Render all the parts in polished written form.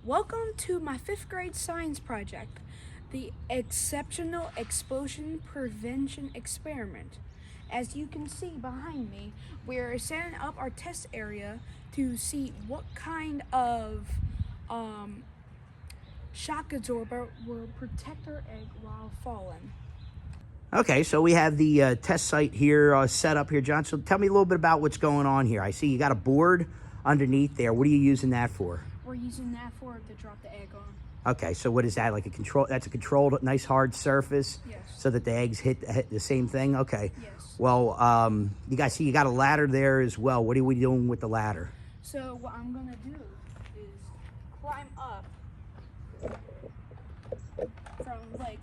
Welcome to my 5th grade science project, the Exceptional Explosion Prevention Experiment. As you can see behind me, we're setting up our test area to see what kind of shock absorber will protect our egg while falling. Okay, so we have the test site here set up here, John. So tell me a little bit about what's going on here. I see you got a board underneath there. What are you using that for? We're using that to drop the egg on. Okay, so what is that, like a control? That's a controlled, nice hard surface? Yes. So that the eggs hit the same thing? Okay. Yes. Well, you guys see you got a ladder there as well. What are we doing with the ladder? So what I'm gonna do is climb up from like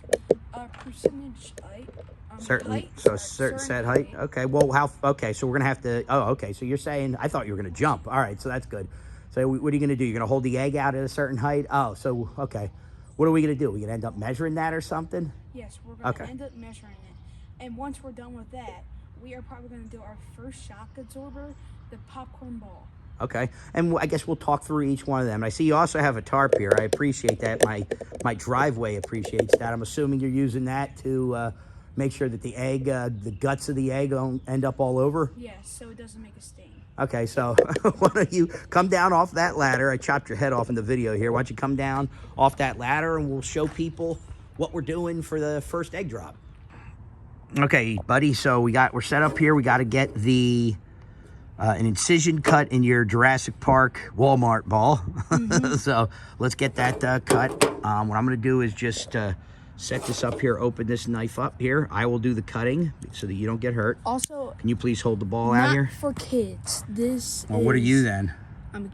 a percentage height. Certain set height. Okay. Well, okay. So we're gonna have to. Oh, okay. So you're saying I thought you were gonna jump. All right. So that's good. So what are you gonna do? You're gonna hold the egg out at a certain height. Oh, so okay. What are we gonna do? We gonna end up measuring that or something? Yes, we're gonna end up measuring it. And once we're done with that, we are probably gonna do our first shock absorber, the popcorn ball. Okay, and I guess we'll talk through each one of them. I see you also have a tarp here. I appreciate that. My driveway appreciates that. I'm assuming you're using that to make sure that the egg, the guts of the egg don't end up all over? Yes, so it doesn't make a stain. Okay, so why don't you come down off that ladder? I chopped your head off in the video here. Why don't you come down off that ladder and we'll show people what we're doing for the first egg drop. Okay, buddy, so we're set up here. We got to get the an incision cut in your Jurassic Park Walmart ball. So let's get that cut. What I'm going to do is just set this up here, open this knife up here. I will do the cutting so that you don't get hurt. Also, can you please hold the ball out here? Not for kids. Well, what are you then? I'm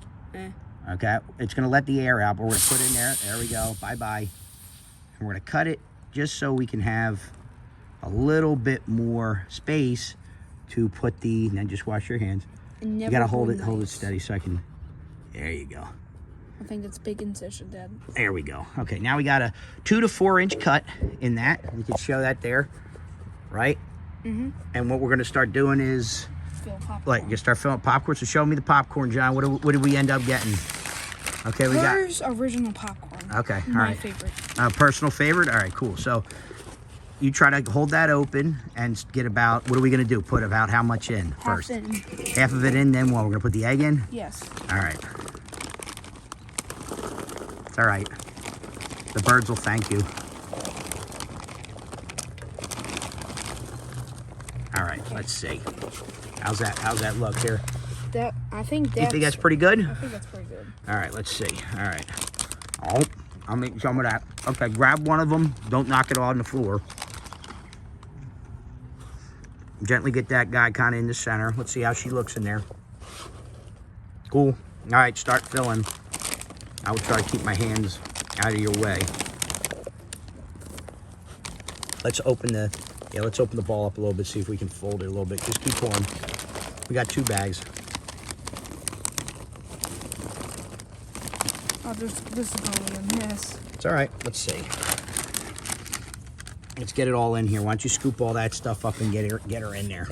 Okay, it's going to let the air out, but we're going to put it in there. There we go. Bye-bye. And we're going to cut it just so we can have a little bit more space to put the, and then just wash your hands. You got to hold it steady so I can, there you go. I think that's big incision, Dad. There we go. Okay, now we got a 2 to 4 inch cut in that. You can show that there, right? And what we're going to start doing is, you start filling popcorn. So show me the popcorn, John. What did we end up getting? Okay, we got original popcorn. Okay, all My right. favorite. Personal favorite. All right, cool. So you try to hold that open and get about. What are we going to do? Put about how much in first? Half of it in. Then what? We're going to put the egg in. Yes. All right. It's all right. The birds will thank you. All right. Let's see. How's that look here? I think you think that's pretty good? I think that's pretty good. All right, let's see. All right. Oh, I'll make some of that. Okay, grab one of them. Don't knock it on the floor. Gently get that guy kind of in the center. Let's see how she looks in there. Cool. All right, start filling. I will try to keep my hands out of your way. Let's open the ball up a little bit, see if we can fold it a little bit. Just keep pulling. We got 2 bags. Oh, this is only a mess. It's all right. Let's see. Let's get it all in here. Why don't you scoop all that stuff up and get her in there.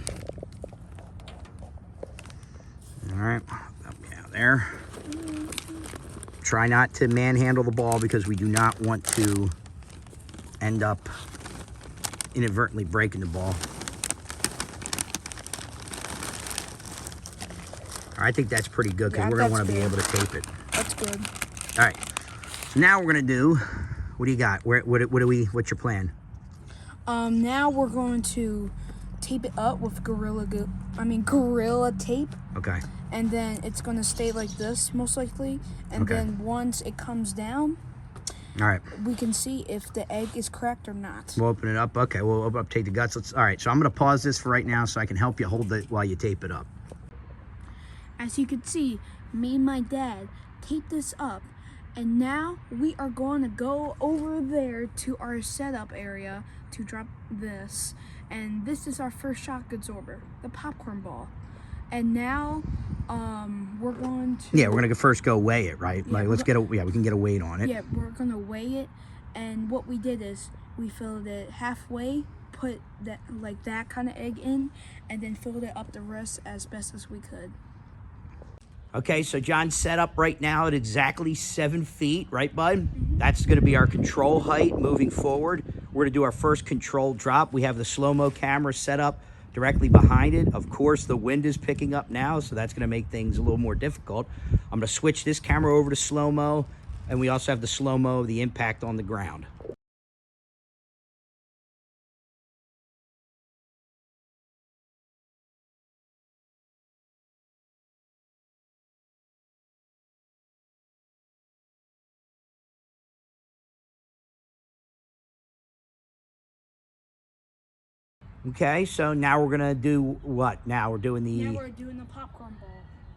All right. Up there. Try not to manhandle the ball because we do not want to end up inadvertently breaking the ball. I think that's pretty good because we're going to want to be able to tape it. That's good. All right. So now we're going to do, what do you got? What's your plan? Now we're going to tape it up with Gorilla tape. Okay. And then it's going to stay like this, most likely. And then once it comes down, all right, we can see if the egg is cracked or not. We'll open it up. Okay, we'll open up, take the guts. All right, so I'm going to pause this for right now so I can help you hold it while you tape it up. As you can see, me and my dad taped this up. And now we are going to go over there to our setup area to drop this. And this is our first shock absorber, the popcorn ball. And now we're going to... Yeah, we're going to first go weigh it, right? Yeah, we can get a weight on it. Yeah, we're going to weigh it. And what we did is we filled it halfway, put that kind of egg in, and then filled it up the rest as best as we could. Okay, so John's set up right now at exactly 7 feet, right, bud? That's going to be our control height moving forward. We're going to do our first controlled drop. We have the slow-mo camera set up directly behind it. Of course, the wind is picking up now, so that's going to make things a little more difficult. I'm going to switch this camera over to slow-mo, and we also have the slow-mo of the impact on the ground. Okay, so now we're gonna do what? Now we're doing the... Now we're doing the popcorn ball.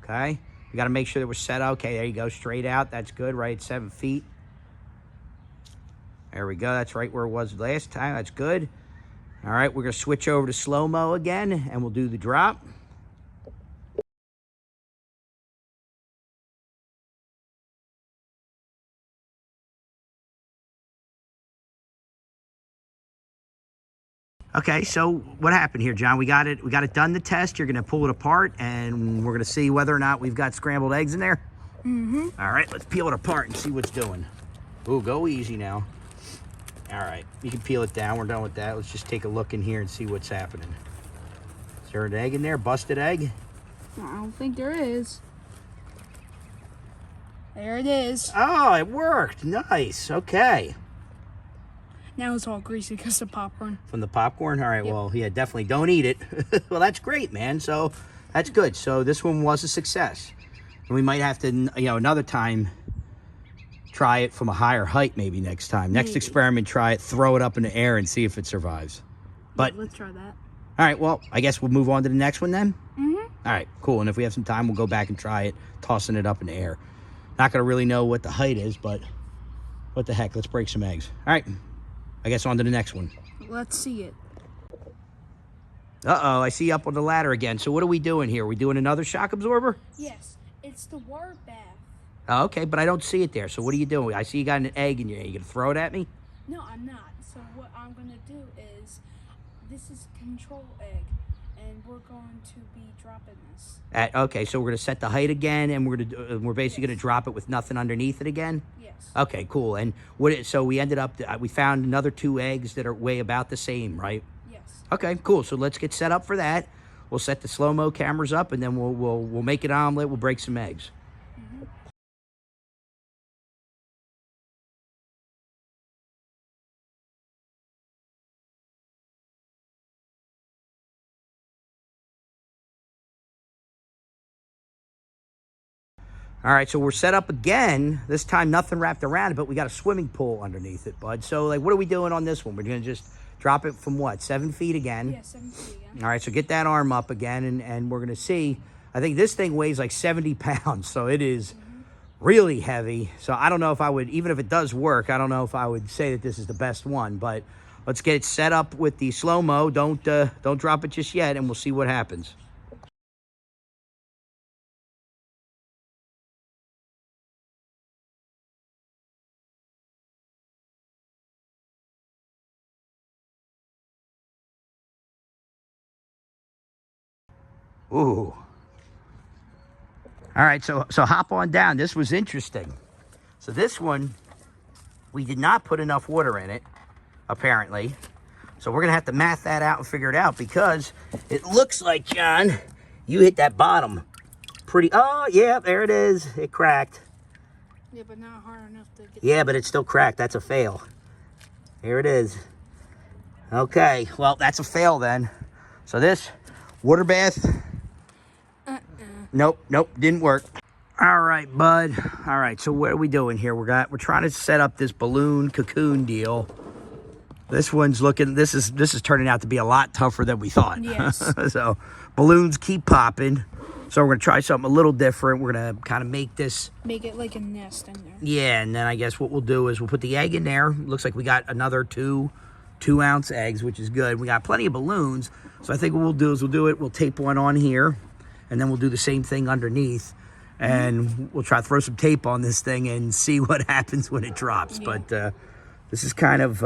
Okay, we gotta make sure that we're set up. Okay, there you go, straight out. That's good, right at 7 feet. There we go, that's right where it was last time. That's good. All right, we're gonna switch over to slow-mo again, and we'll do the drop. Okay, so what happened here, John? We got it done, the test. You're gonna pull it apart, and we're gonna see whether or not we've got scrambled eggs in there. Mm-hmm. All right, let's peel it apart and see what's doing. Ooh, go easy now. All right, you can peel it down. We're done with that. Let's just take a look in here and see what's happening. Is there an egg in there? Busted egg? I don't think there is. There it is. Oh, it worked. Nice. Okay. Now it's all greasy because of popcorn. From the popcorn? All right, Yep. well, yeah, definitely don't eat it. Well, that's great, man. So that's good. So this one was a success. And we might have to, another time, try it from a higher height maybe next time. Next Maybe. experiment, try it, throw it up in the air and see if it survives. But, Yeah, let's try that. all right, well, I guess we'll move on to the next one then. Mm-hmm. All right, cool. And if we have some time, we'll go back and try it, tossing it up in the air. Not going to really know what the height is, but what the heck, let's break some eggs. All right, I guess on to the next one. Let's see it. Uh-oh, I see you up on the ladder again. So what are we doing here? Are we doing another shock absorber? Yes, it's the water bath. Oh, okay, but I don't see it there. So what are you doing? I see you got an egg in your hand. You gonna throw it at me? No, I'm not. So what I'm going to do is, this is control egg, and we're going to be dropping this. Okay, so we're gonna set the height again, and we're basically Yes. gonna drop it with nothing underneath it again. Yes. Okay, cool. And so we ended up, we found another 2 eggs that are weigh about the same, right? Yes. Okay, cool. So let's get set up for that. We'll set the slow-mo cameras up, and then we'll make an omelet. We'll break some eggs. All right, so we're set up again. This time, nothing wrapped around it, but we got a swimming pool underneath it, bud. So, like, what are we doing on this one? We're gonna just drop it from what, 7 feet again? Yeah, 7 feet again. All right, so get that arm up again, and we're gonna see. I think this thing weighs like 70 pounds, so it is really heavy. So I don't know if I would, even if it does work, I don't know if I would say that this is the best one. But let's get it set up with the slow-mo. Don't drop it just yet, and we'll see what happens. Ooh. All right, so hop on down. This was interesting. So this one, we did not put enough water in it, apparently. So we're going to have to math that out and figure it out, because it looks like, John, you hit that bottom pretty... Oh, yeah, there it is. It cracked. Yeah, but not hard enough to get... Yeah, but it's still cracked. That's a fail. Here it is. Okay, well, that's a fail then. So this water bath... Nope, didn't work. All right, bud. All right, so what are we doing here? We're trying to set up this balloon cocoon deal. This one's looking, this is turning out to be a lot tougher than we thought. Yes. So balloons keep popping. So we're gonna try something a little different. We're gonna kind of make this. Make it like a nest in there. Yeah, and then I guess what we'll do is we'll put the egg in there. Looks like we got another 2-ounce eggs, which is good. We got plenty of balloons. So I think what we'll do is we'll tape one on here, and then we'll do the same thing underneath. And we'll try to throw some tape on this thing and see what happens when it drops. Yeah. But this is kind of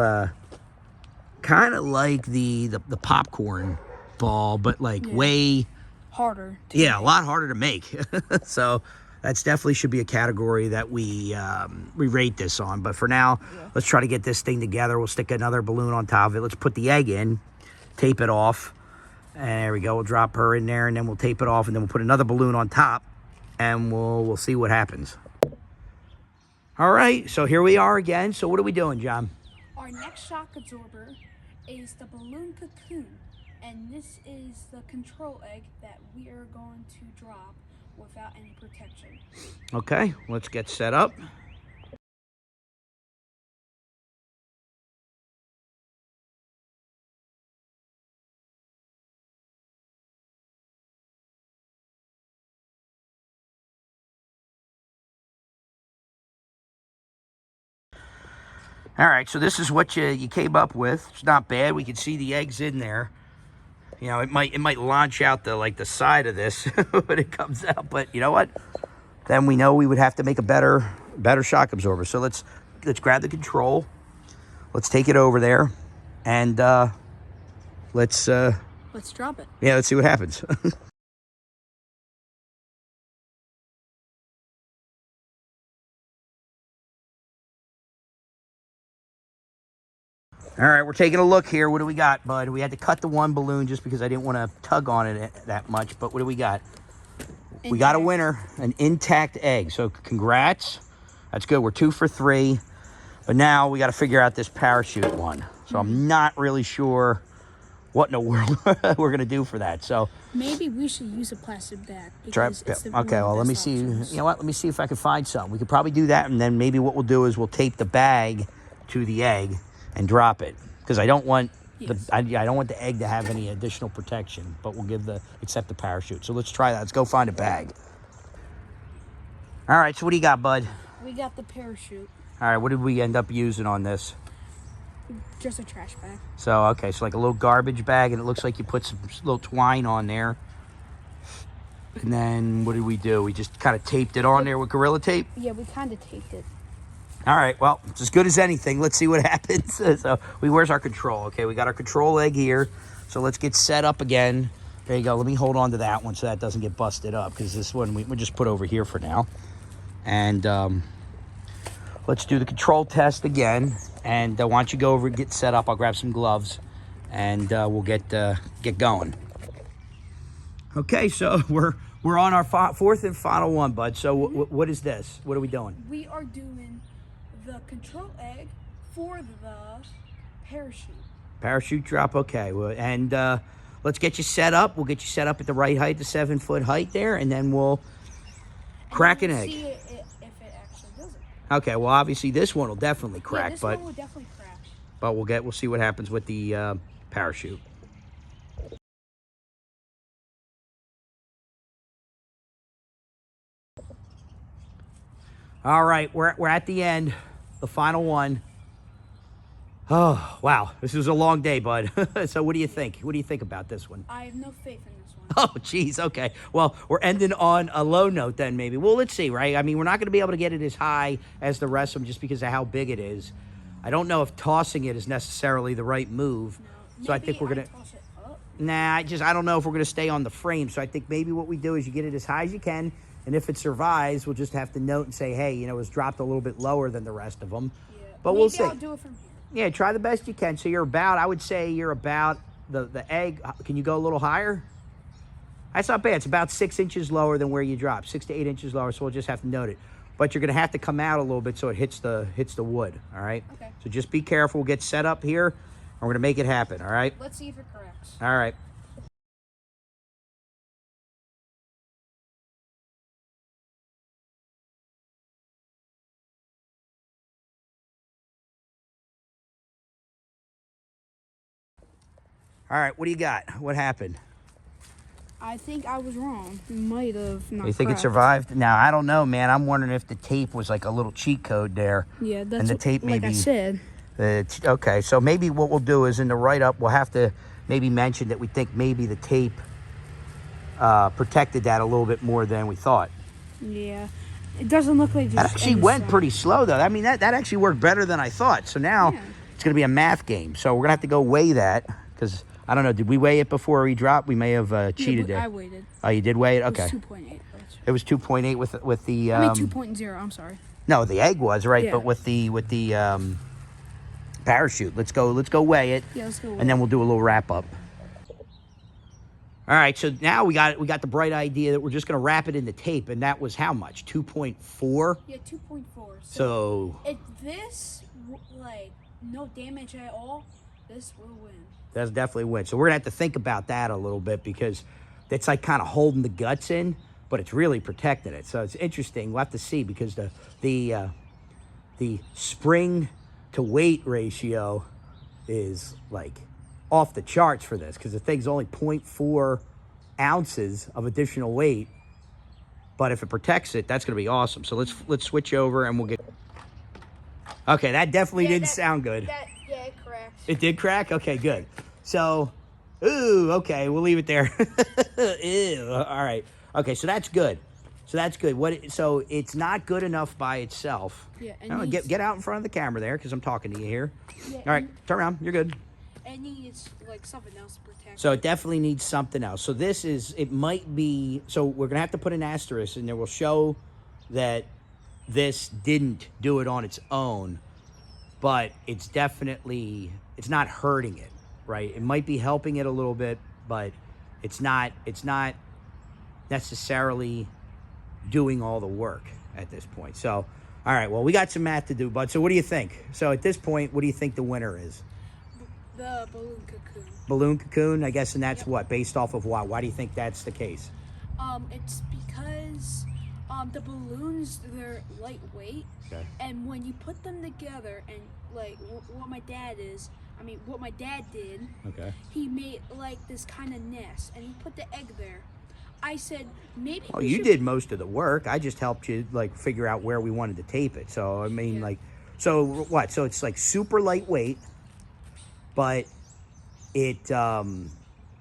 like the popcorn ball, but like way harder. Yeah, a lot harder to make. So that's definitely should be a category that we rate this on. But for now, let's try to get this thing together. We'll stick another balloon on top of it. Let's put the egg in, tape it off. And there we go. We'll drop her in there, and then we'll tape it off, and then we'll put another balloon on top, and we'll see what happens. All right, so here we are again. So what are we doing, John? Our next shock absorber is the balloon cocoon, and this is the control egg that we are going to drop without any protection. Okay, let's get set up. All right, so this is what you came up with. It's not bad. We can see the eggs in there. You know, it might launch out the side of this when it comes out, but you know what? Then we know we would have to make a better shock absorber. So let's grab the control. Let's take it over there, and let's drop it. Yeah, let's see what happens. All right, we're taking a look here. What do we got, bud? We had to cut the one balloon just because I didn't want to tug on it that much. But what do we got? We got a winner, an intact egg. So congrats. That's good. We're 2 for 3. But now we got to figure out this parachute one. So I'm not really sure what in the world we're going to do for that. So maybe we should use a plastic bag. Okay, well, let me see. You know what? Let me see if I can find something. We could probably do that. And then maybe what we'll do is we'll tape the bag to the egg and drop it, because I don't want I don't want the egg to have any additional protection, but we'll accept the parachute. So let's try that. Let's go find a bag. All right, so what do you got, bud? We got the parachute. All right, what did we end up using on this? Just a trash bag. So, okay, so like a little garbage bag, and it looks like you put some little twine on there. And then what did we do? We just kind of taped it on there with Gorilla Tape? Yeah, we kind of taped it. All right, well, it's as good as anything. Let's see what happens. So, where's our control? Okay, we got our control egg here. So let's get set up again. There you go. Let me hold on to that one so that doesn't get busted up, because this one we'll just put over here for now. And let's do the control test again. And why don't you go over and get set up? I'll grab some gloves, and we'll get going. Okay, so we're on our fourth and final one, bud. So what is this? What are we doing? We are doing the control egg for the parachute. Parachute drop, okay. Well, and let's get you set up. We'll get you set up at the right height, the 7-foot height there, and then we'll crack an egg. See if it actually does it. Okay, well, obviously this one will definitely crack, this one will definitely crack. But we'll see what happens with the parachute. All right, we're at the end, the final one. Oh, wow. This was a long day, bud. So what do you think? What do you think about this one? I have no faith in this one. Oh, geez. Okay. Well, we're ending on a low note then, maybe. Well, let's see, right? I mean, we're not going to be able to get it as high as the rest of them just because of how big it is. I don't know if tossing it is necessarily the right move. No, so I think we're going to... toss it up. Nah, I don't know if we're going to stay on the frame. So I think maybe what we do is you get it as high as you can. And if it survives, we'll just have to note and say, hey, it was dropped a little bit lower than the rest of them. Yeah. But maybe we'll see. I'll do it from here. Yeah, try the best you can. So I would say you're about the egg. Can you go a little higher? That's not bad. It's about 6 inches lower than where you dropped, 6 to 8 inches lower. So we'll just have to note it. But you're going to have to come out a little bit so it hits the wood. All right. Okay. So just be careful. We'll get set up here, and we're going to make it happen. All right. Let's see if it corrects. All right. All right, what do you got? What happened? I think I was wrong. It might have not. You think cracked. it survived? Now, I don't know, man. I'm wondering if the tape was like a little cheat code there. Yeah, that's and the tape like I said. Okay, so maybe what we'll do is in the write-up, we'll have to maybe mention that we think maybe the tape protected that a little bit more than we thought. Yeah. It doesn't look like That actually went pretty slow, though. I mean, that actually worked better than I thought. So now it's going to be a math game. So we're going to have to go weigh that, because I don't know. Did we weigh it before we dropped? We may have cheated there. I waited. Oh, you did weigh it? Okay. It was 2.8. It was 2.8 with the. I mean 2.0. I'm sorry. No, the egg was right, Yeah. but with the parachute. Let's go weigh it. Yeah, let's go. And then we'll do a little wrap up. All right, so now we got the bright idea that we're just gonna wrap it in the tape, and that was how much? 2.4. Yeah, 2.4. So if this like no damage at all, this will win. That's definitely a win. So we're gonna have to think about that a little bit because it's like kind of holding the guts in, but it's really protecting it. So it's interesting. We'll have to see because the spring to weight ratio is like off the charts for this because the thing's only 0.4 ounces of additional weight. But if it protects it, that's gonna be awesome. So let's switch over and we'll get. Okay, that definitely didn't sound good. Yeah, it cracked. It did crack? Okay, good. So, ooh, okay, we'll leave it there. Ew, all right. Okay, so that's good. So it's not good enough by itself. Yeah, No, get out in front of the camera there because I'm talking to you here. Yeah, all right, turn around. You're good. It needs like something else to protect. So it definitely needs something else. So it might be, so we're going to have to put an asterisk and there will show that this didn't do it on its own, but it's not hurting it, right? It might be helping it a little bit, but it's not necessarily doing all the work at this point. So, all right, well, we got some math to do, bud. So what do you think? So at this point, what do you think the winner is? The balloon cocoon. Balloon cocoon, I guess, and that's what? Based off of what? Why do you think that's the case? It's because the balloons, they're lightweight. Okay. And when you put them together and like what my dad did, Okay. he made like this kind of nest and he put the egg there. I said, maybe Oh, you did most of the work. I just helped you like figure out where we wanted to tape it. So I mean, like, so what? So it's like super lightweight, but it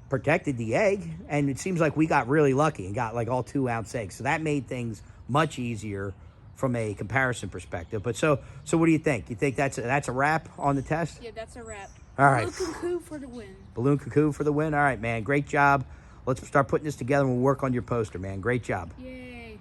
protected the egg, and it seems like we got really lucky and got like all 2-ounce eggs. So that made things much easier from a comparison perspective. But so what do you think? You think that's a wrap on the test? Yeah, that's a wrap. All right. Balloon cuckoo for the win. Balloon cuckoo for the win. All right, man. Great job. Let's start putting this together and we'll work on your poster, man. Great job. Yay.